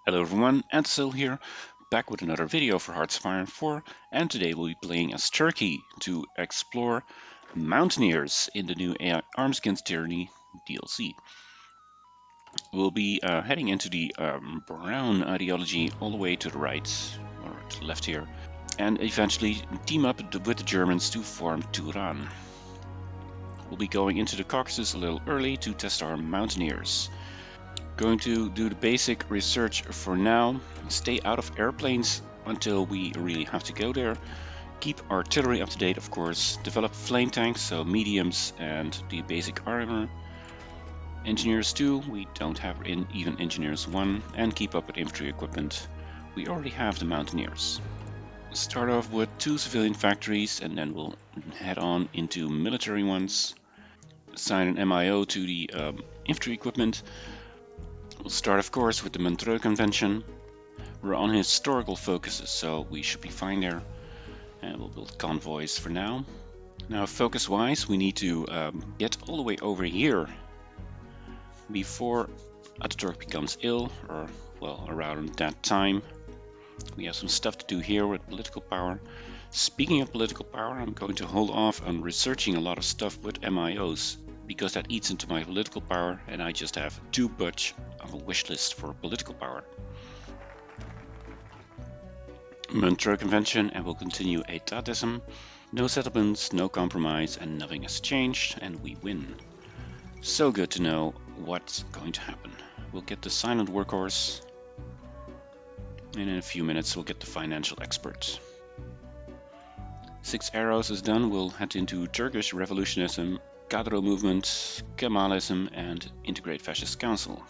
Hello everyone, Ansel here, back with another video for Hoi4, and today we'll be playing as Turkey to explore Mountaineers in the new AI Arms Against Tyranny DLC. We'll be heading into the brown ideology all the way to the right, or to the left here, and eventually team up with the Germans to form Turan. We'll be going into the Caucasus a little early to test our Mountaineers. Going to do the basic research for now, stay out of airplanes until we really have to go there, keep artillery up to date of course, develop flame tanks, so mediums and the basic armor, engineers 2, we don't have even engineers 1, and keep up with infantry equipment. We already have the Mountaineers. Start off with 2 civilian factories and then we'll head on into military ones, assign an MIO to the infantry equipment. We'll start, of course, with the Montreux Convention. We're on historical focuses, so we should be fine there. And we'll build convoys for now. Now, focus-wise, we need to get all the way over here before Ataturk becomes ill, or, well, around that time. We have some stuff to do here with political power. Speaking of political power, I'm going to hold off on researching a lot of stuff with MIOs, because that eats into my political power and I just have too much of a wish list for political power. Montreux Convention, and we'll continue etatism. No settlements, no compromise, and nothing has changed, and we win. So good to know what's going to happen. We'll get the silent workhorse, and in a few minutes we'll get the financial expert. 6 arrows is done, we'll head into Turkish revolutionism, Cadro movement, Kemalism, and Integrate Fascist Council.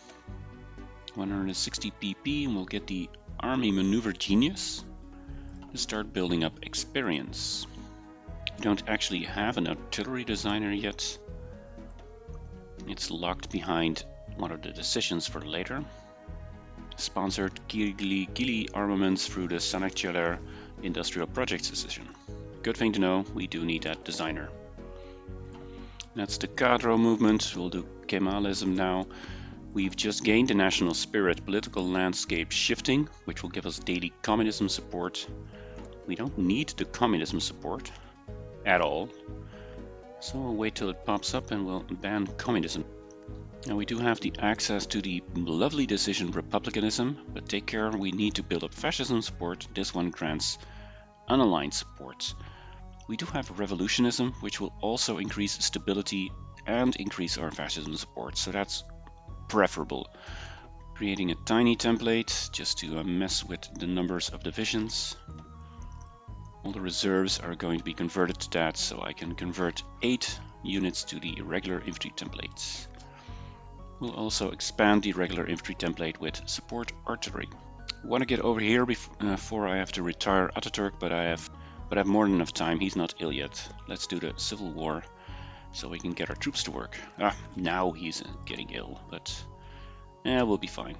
160 PP, and we'll get the Army Maneuver Genius to start building up experience. We don't actually have an artillery designer yet. It's locked behind one of the decisions for later. Sponsored Gili armaments through the Sanakçılar Industrial Projects decision. Good thing to know, we do need that designer. That's the Cadro movement. We'll do Kemalism now. We've just gained the national spirit, political landscape shifting, which will give us daily communism support. We don't need the communism support at all, so we'll wait till it pops up and we'll ban communism. Now we do have the access to the lovely decision republicanism, but take care, we need to build up fascism support. This one grants unaligned support. We do have revolutionism, which will also increase stability and increase our fascism support, so that's preferable. Creating a tiny template just to mess with the numbers of divisions. All the reserves are going to be converted to that, so I can convert 8 units to the regular infantry templates. We'll also expand the regular infantry template with support artillery. I want to get over here before I have to retire Ataturk, but I have more than enough time. He's not ill yet. Let's do the civil war so we can get our troops to work. Now he's getting ill, but we'll be fine.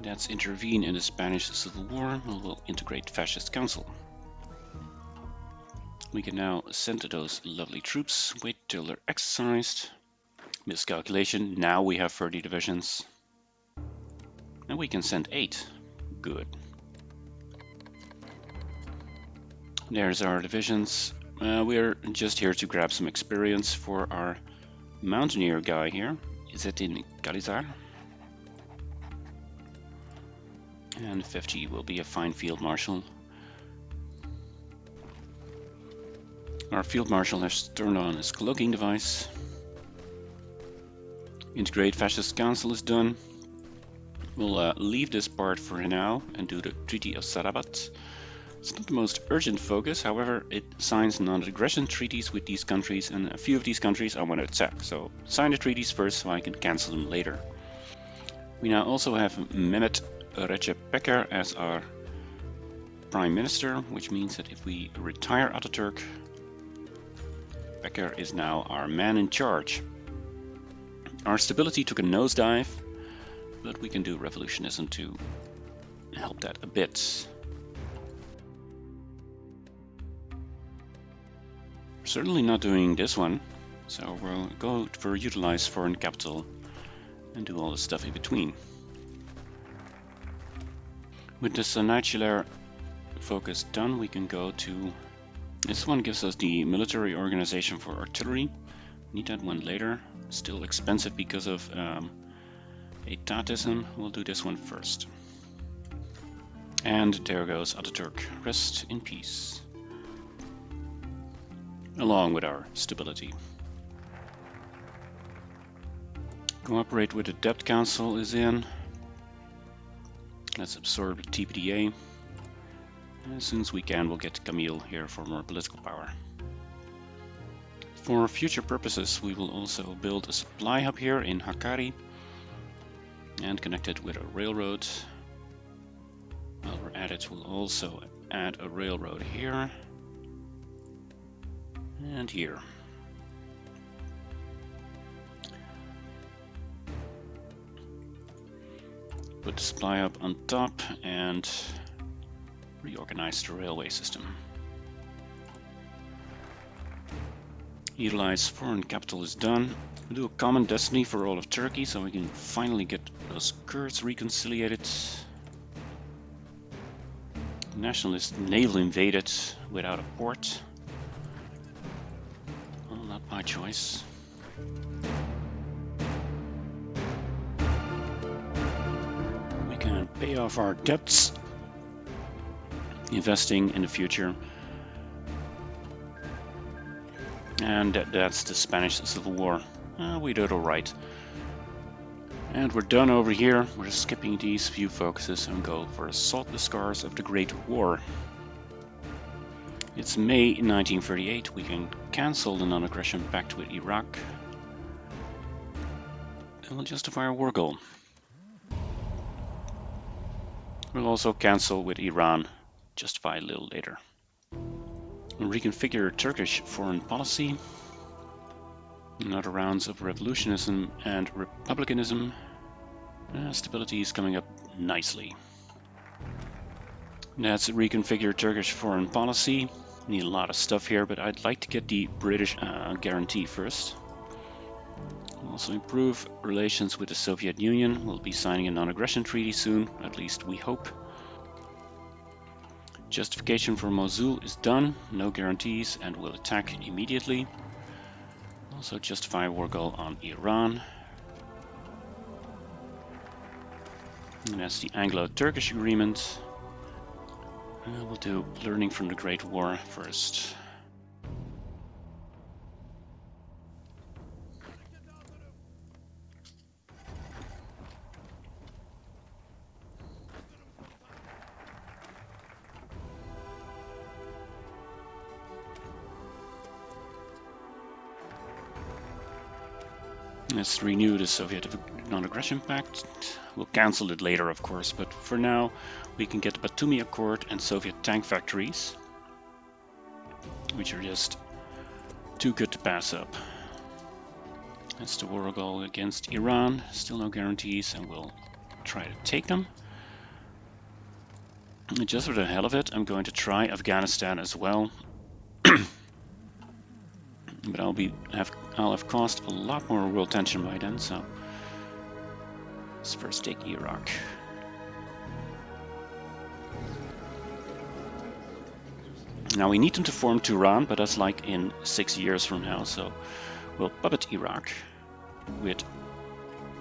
Let's intervene in the Spanish Civil War. We'll integrate Fascist Council. We can now send those lovely troops. Wait till they're exercised. Miscalculation. Now we have 30 divisions. And we can send 8. Good. There's our divisions. We're just here to grab some experience for our mountaineer guy here. Is it in Galizar? And 50 will be a fine field marshal. Our field marshal has turned on his cloaking device. Integrate Fascist Council is done. We'll leave this part for now and do the Treaty of Sarabat. It's not the most urgent focus, however, it signs non-aggression treaties with these countries, and a few of these countries I want to attack, so sign the treaties first so I can cancel them later. We now also have Mehmet Recep Peker as our Prime Minister, which means that if we retire Ataturk, Peker is now our man in charge. Our stability took a nosedive, but we can do revolutionism to help that a bit. Certainly not doing this one, so we'll go for utilize foreign capital and do all the stuff in between. With the Sanitulaire focus done, we can go to... This one gives us the military organization for artillery. Need that one later. Still expensive because of Etatism. We'll do this one first. And there goes Ataturk. Rest in peace. Along with our stability. Cooperate with the Debt Council is in. Let's absorb the TPDA. As soon as we can, we'll get Camille here for more political power. For future purposes, we will also build a supply hub here in Hakkari and connect it with a railroad. While we're at it, we'll also add a railroad here and here. Put the supply hub on top and reorganize the railway system. Utilize foreign capital is done. We'll do a common destiny for all of Turkey so we can finally get those Kurds reconciliated. Nationalist naval invaded without a port. Well, not my choice. We can pay off our debts, investing in the future. And that's the Spanish Civil War. We did alright. And we're done over here. We're skipping these few focuses and go for Assault the Scars of the Great War. It's May 1938. We can cancel the non-aggression pact with Iraq. And we'll justify our war goal. We'll also cancel with Iran. Justify a little later. We'll reconfigure Turkish foreign policy. Another rounds of revolutionism and republicanism. Stability is coming up nicely. That's reconfigure Turkish foreign policy. Need a lot of stuff here, but I'd like to get the British guarantee first. We'll also improve relations with the Soviet Union. We'll be signing a non-aggression treaty soon, at least we hope. Justification for Mosul is done, no guarantees, and will attack immediately. Also justify war goal on Iran. And that's the Anglo-Turkish agreement. We'll do learning from the Great War first. Let's renew the Soviet non-aggression pact. We'll cancel it later, of course, but for now we can get the Batumi Accord and Soviet tank factories, which are just too good to pass up. That's the war goal against Iran. Still no guarantees, and we'll try to take them. And just for the hell of it, I'm going to try Afghanistan as well. But I'll have caused a lot more world tension by then, so let's first take Iraq. Now we need them to form Turan, but that's like in 6 years from now, so we'll puppet Iraq with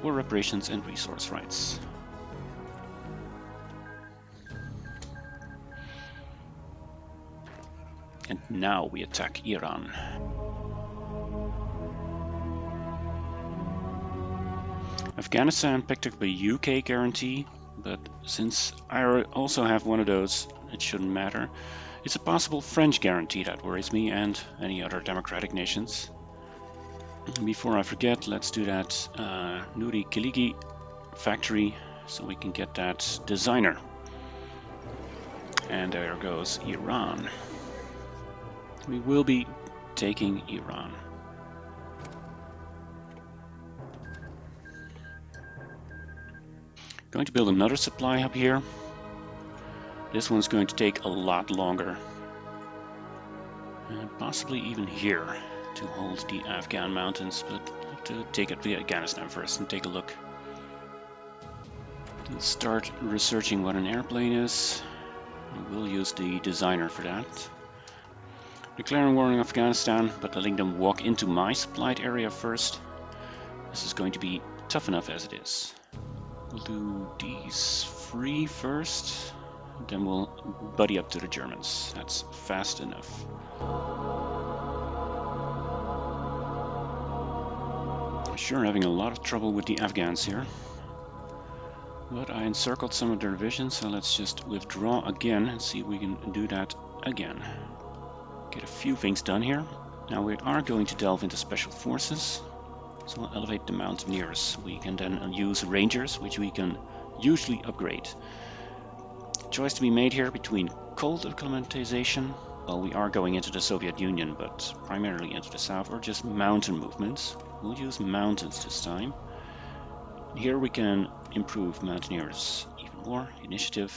war reparations and resource rights. And now we attack Iran. Afghanistan picked up a UK guarantee, but since I also have one of those, it shouldn't matter. It's a possible French guarantee that worries me, and any other democratic nations. Before I forget, let's do that Nuri Kiligi factory so we can get that designer. And there goes Iran. We will be taking Iran. Going to build another supply hub here. This one's going to take a lot longer. And possibly even here to hold the Afghan mountains, but I'll have to take it via Afghanistan first and take a look. Let's start researching what an airplane is. We'll use the designer for that. Declaring war on Afghanistan, but letting them walk into my supplied area first. This is going to be tough enough as it is. We'll do these 3 first, then we'll buddy up to the Germans. That's fast enough. I'm sure having a lot of trouble with the Afghans here. But I encircled some of their divisions, so let's just withdraw again and see if we can do that again. Get a few things done here. Now we are going to delve into special forces. So we'll elevate the Mountaineers. We can then use Rangers, which we can usually upgrade. Choice to be made here between cold acclimatization, well, we are going into the Soviet Union, but primarily into the south, or just mountain movements. We'll use mountains this time. Here we can improve Mountaineers even more. Initiative,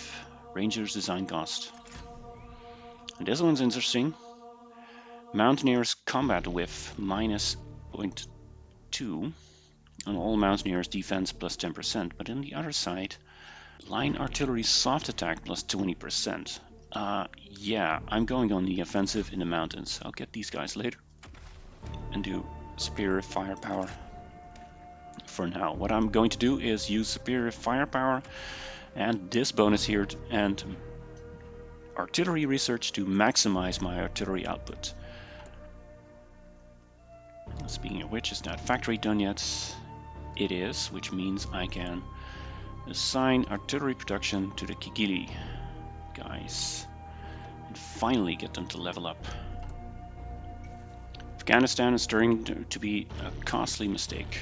Rangers design cost. And this one's interesting. Mountaineers combat width minus 0.2 on all Mountaineers defense plus 10%, but on the other side, line artillery soft attack plus 20%. Yeah, I'm going on the offensive in the mountains. I'll get these guys later and do superior firepower for now. What I'm going to do is use superior firepower and this bonus here and artillery research to maximize my artillery output. Speaking of which, is that factory done yet? It is, which means I can assign artillery production to the Kigili guys and finally get them to level up. Afghanistan is turning to be a costly mistake.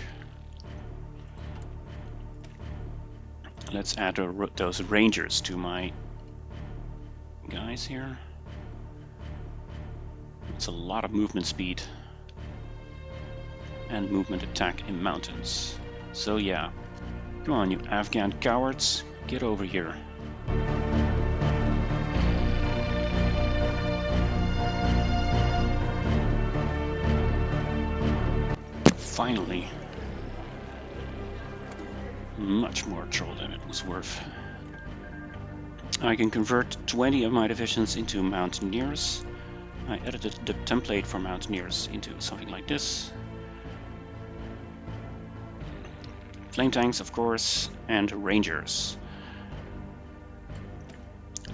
Let's add those Rangers to my guys here. It's a lot of movement speed and movement attack in mountains. So yeah, come on you Afghan cowards, get over here. Finally. Much more troll than it was worth. I can convert 20 of my divisions into Mountaineers. I edited the template for Mountaineers into something like this. Flame tanks, of course, and Rangers.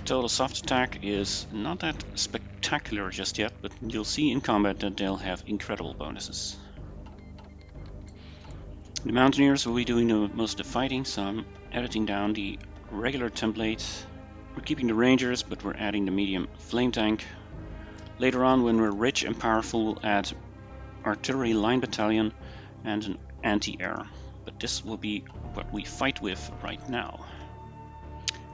Total soft attack is not that spectacular just yet, but you'll see in combat that they'll have incredible bonuses. The Mountaineers will be doing most of the fighting, so I'm editing down the regular template. We're keeping the Rangers, but we're adding the medium flame tank. Later on, when we're rich and powerful, we'll add artillery line battalion and an anti-air. But this will be what we fight with right now.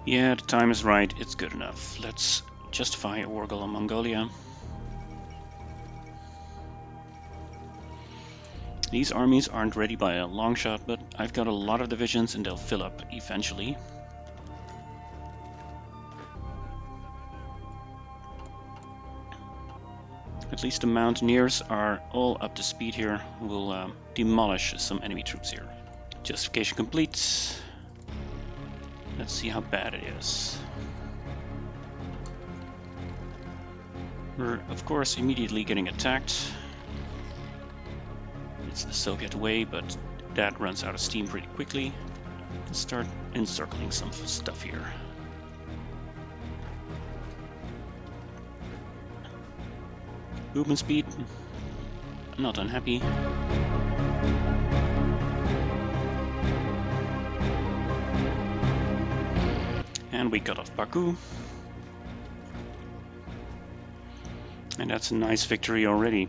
Yeah, the time is right, it's good enough. Let's justify a war goal on Mongolia. These armies aren't ready by a long shot, but I've got a lot of divisions and they'll fill up eventually. At least the Mountaineers are all up to speed here. We'll demolish some enemy troops here. Justification complete. Let's see how bad it is. We're, of course, immediately getting attacked. It's the Soviet way, but that runs out of steam pretty quickly. Let's start encircling some stuff here. Movement speed, not unhappy. And we cut off Baku. And that's a nice victory already.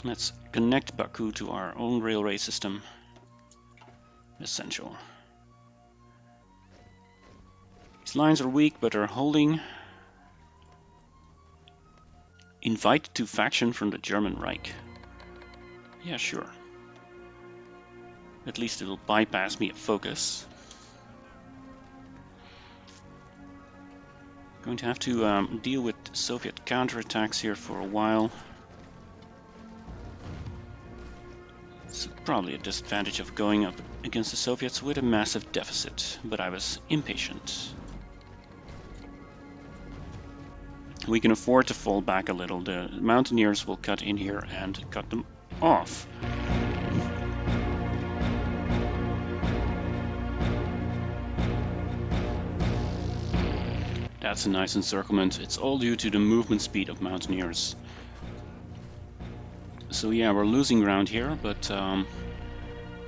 Let's connect Baku to our own railway system. Essential. These lines are weak, but are holding. Invite to faction from the German Reich. Yeah, sure. At least it'll bypass me at focus. Going to have to deal with Soviet counterattacks here for a while. It's probably a disadvantage of going up against the Soviets with a massive deficit, but I was impatient. We can afford to fall back a little. The Mountaineers will cut in here and cut them off. That's a nice encirclement. It's all due to the movement speed of Mountaineers. So yeah, we're losing ground here, but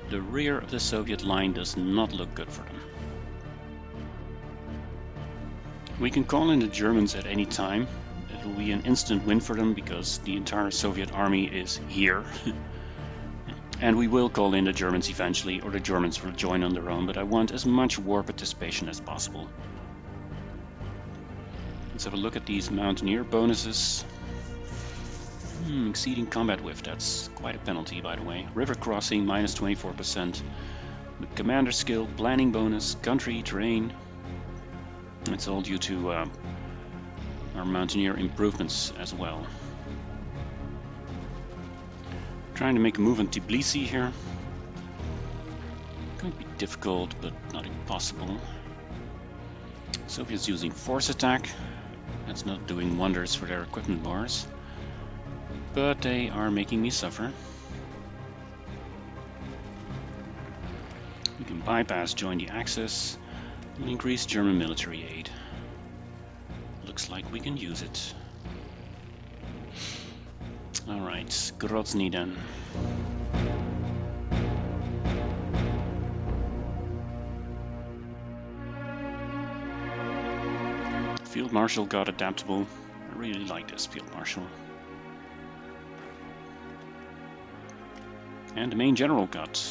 the rear of the Soviet line does not look good for them. We can call in the Germans at any time. It will be an instant win for them because the entire Soviet army is here. And we will call in the Germans eventually, or the Germans will join on their own, but I want as much war participation as possible. Let's have a look at these Mountaineer bonuses. Exceeding combat whiff, that's quite a penalty, by the way. River crossing, minus 24%. The commander skill, planning bonus, country, terrain. It's all due to our Mountaineer improvements as well. Trying to make a move on Tbilisi here. Going to be difficult, but not impossible. Soviets using force attack. That's not doing wonders for their equipment bars. But they are making me suffer. We can bypass join the Axis and increase German military aid. Looks like we can use it. Alright, Grozny then. Field Marshal got adaptable. I really like this Field Marshal. And the main general got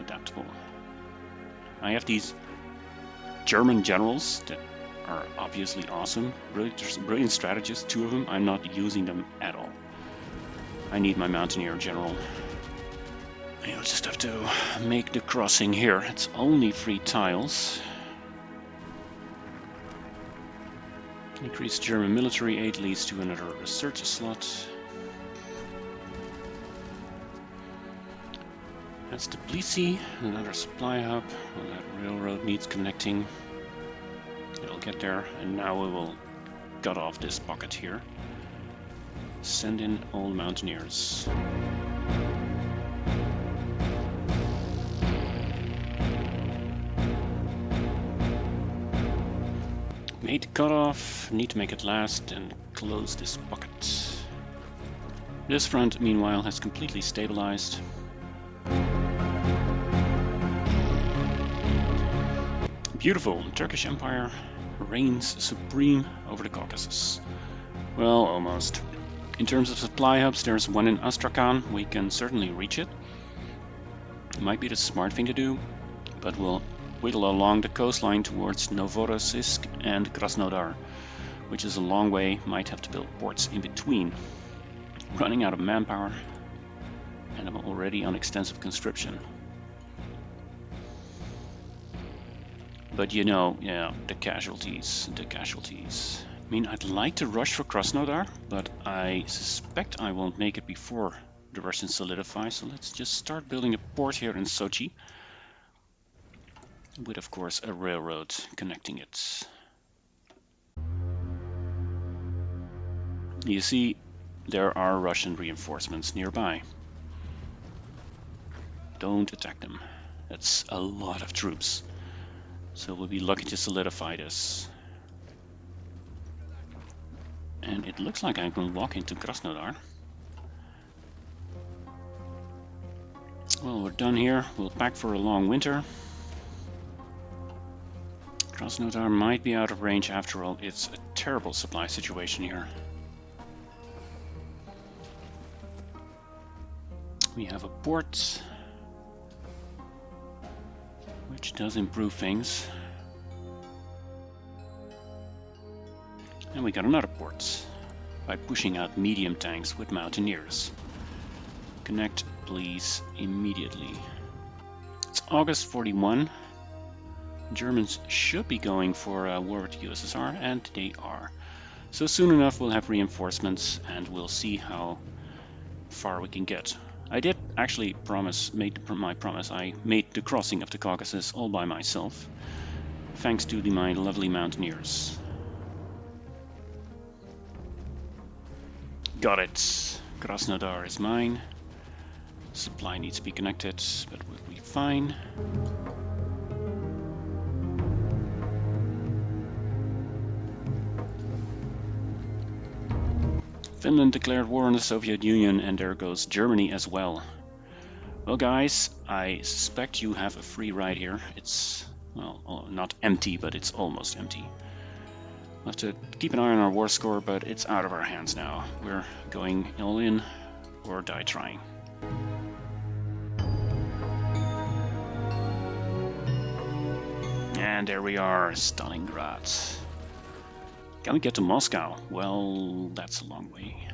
adaptable. I have these German generals that are obviously awesome. Brilliant strategists, 2 of them. I'm not using them at all. I need my Mountaineer general. I'll just have to make the crossing here. It's only 3 tiles. Increased German military aid leads to another research slot. That's Tbilisi, another supply hub. Well, that railroad needs connecting. It'll get there, and now we will cut off this pocket here. Send in all Mountaineers. Made the cutoff, need to make it last and close this pocket. This front, meanwhile, has completely stabilized. Beautiful, the Turkish Empire reigns supreme over the Caucasus. Well, almost. In terms of supply hubs, there's one in Astrakhan. We can certainly reach it. It might be the smart thing to do, but we'll whittle along the coastline towards Novorossiysk and Krasnodar, which is a long way, might have to build ports in between. Running out of manpower, and I'm already on extensive conscription. But you know, yeah, the casualties. I mean, I'd like to rush for Krasnodar, but I suspect I won't make it before the Russians solidify, so let's just start building a port here in Sochi. With, of course, a railroad connecting it. You see, there are Russian reinforcements nearby. Don't attack them. That's a lot of troops. So we'll be lucky to solidify this. And it looks like I can walk into Krasnodar. Well, we're done here. We'll pack for a long winter. Krasnodar might be out of range after all. It's a terrible supply situation here. We have a port, which does improve things. And we got another port by pushing out medium tanks with Mountaineers. Connect, please, immediately. It's August 41. Germans should be going for a war with the USSR, and they are. So soon enough we'll have reinforcements and we'll see how far we can get. I did actually my promise. I made the crossing of the Caucasus all by myself, thanks to my lovely mountaineers. Got it. Krasnodar is mine. Supply needs to be connected, but we'll be fine. Finland declared war on the Soviet Union, and there goes Germany as well. Well guys, I suspect you have a free ride here. It's, well, not empty, but it's almost empty. We'll have to keep an eye on our war score, but it's out of our hands now. We're going all in or die trying. And there we are, Stalingrad. Can we get to Moscow? Well, that's a long way.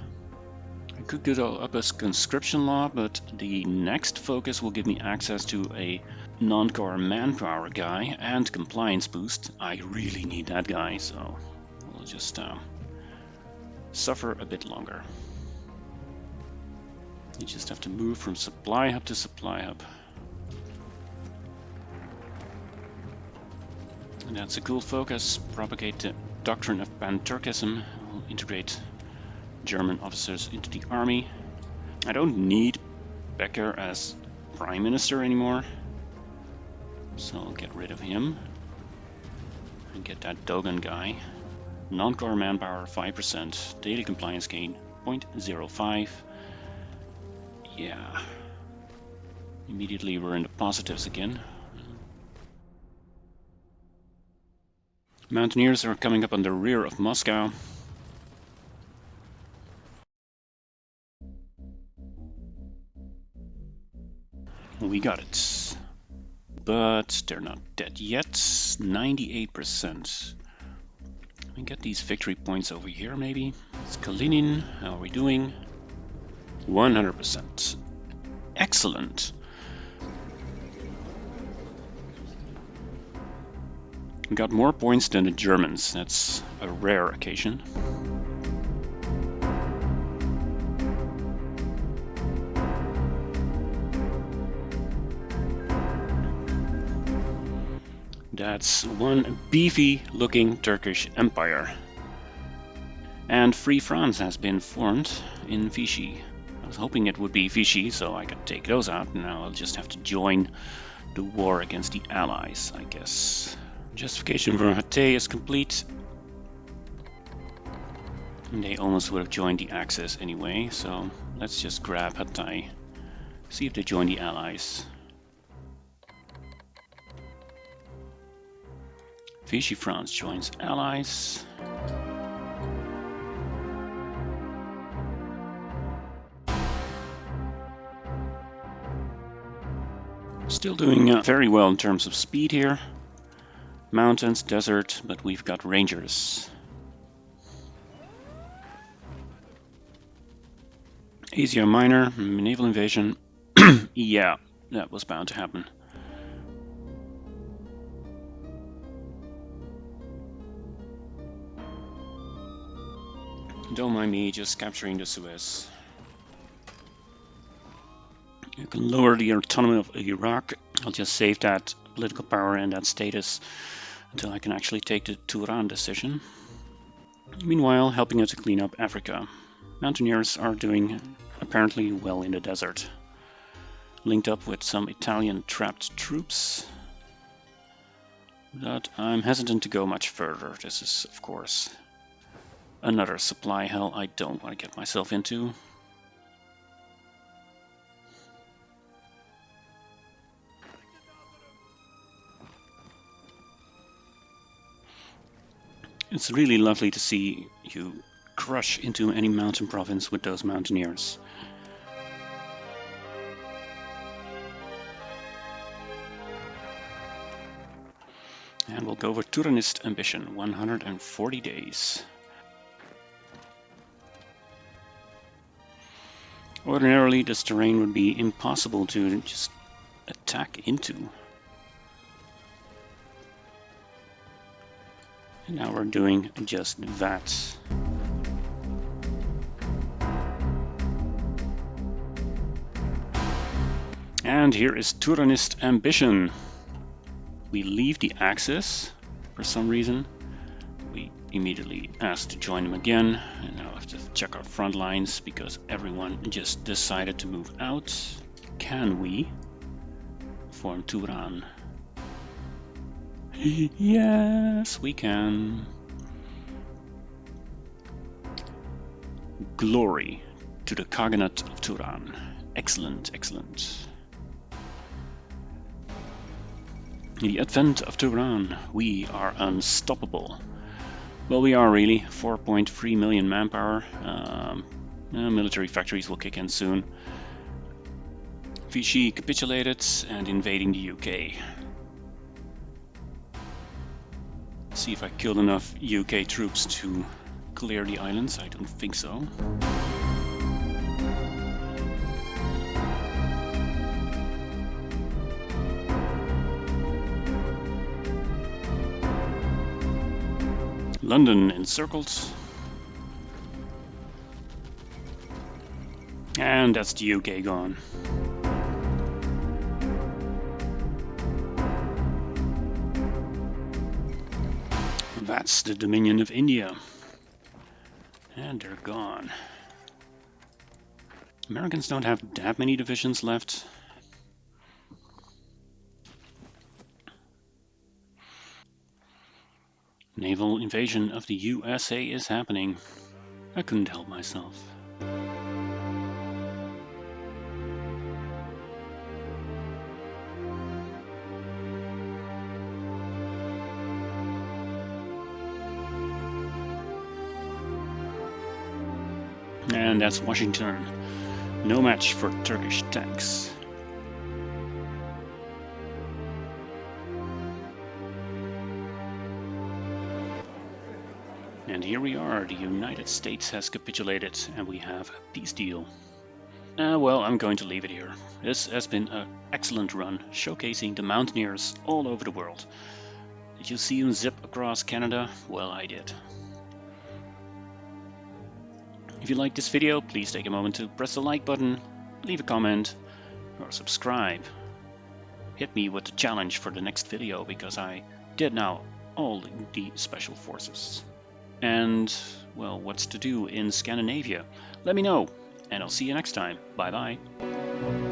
I could go up a conscription law, but the next focus will give me access to a non-core manpower guy and compliance boost. I really need that guy, so we'll just suffer a bit longer. You just have to move from supply hub to supply hub. And that's a cool focus. Propagate the doctrine of Pan-Turkism. We'll integrate German officers into the army. I don't need Becker as prime minister anymore, so I'll get rid of him and get that Dogan guy. Non-core manpower 5%, daily compliance gain 0.05. Yeah, immediately we're in the positives again. Mountaineers are coming up on the rear of Moscow. We got it. But they're not dead yet. 98%. We get these victory points over here maybe. It's Kalinin. How are we doing? 100%. Excellent. We got more points than the Germans. That's a rare occasion. That's one beefy looking Turkish empire. And Free France has been formed in Vichy. I was hoping it would be Vichy so I could take those out. Now I'll just have to join the war against the Allies, I guess. Justification for Hatay is complete. And they almost would have joined the Axis anyway, so let's just grab Hatay. See if they join the Allies. Vichy France joins Allies. Still doing very well in terms of speed here. Mountains, desert, but we've got rangers. Asia Minor, naval invasion. Yeah, that was bound to happen. Don't mind me just capturing the Suez. You can lower the autonomy of Iraq. I'll just save that political power and that status until I can actually take the Turan decision. Meanwhile, helping us to clean up Africa. Mountaineers are doing apparently well in the desert. Linked up with some Italian trapped troops. But I'm hesitant to go much further. This is, of course, another supply hell I don't want to get myself into. It's really lovely to see you crush into any mountain province with those mountaineers. And we'll go with Turanist ambition, 140 days. Ordinarily, this terrain would be impossible to just attack into. And now we're doing just that. And here is Turanist ambition. We leave the Axis for some reason. We immediately asked to join them again, and now I have to check our front lines because everyone just decided to move out. Can we form Turan? Yes, we can. Glory to the Khaganate of Turan. Excellent, excellent. In the advent of Turan, we are unstoppable. Well, we are really. 4.3 million manpower. Military factories will kick in soon. Vichy capitulated and invading the UK. See if I killed enough UK troops to clear the islands. I don't think so. London encircled. And that's the UK gone. That's the Dominion of India. And they're gone. Americans don't have that many divisions left. Naval invasion of the USA is happening. I couldn't help myself. And that's Washington. No match for Turkish tanks. And here we are, the United States has capitulated and we have a peace deal. Well, I'm going to leave it here. This has been an excellent run, showcasing the Mountaineers all over the world. Did you see them zip across Canada? Well, I did. If you liked this video, please take a moment to press the like button, leave a comment, or subscribe. Hit me with the challenge for the next video, because I did now all the special forces. And, well, what's to do in Scandinavia? Let me know, and I'll see you next time. Bye bye.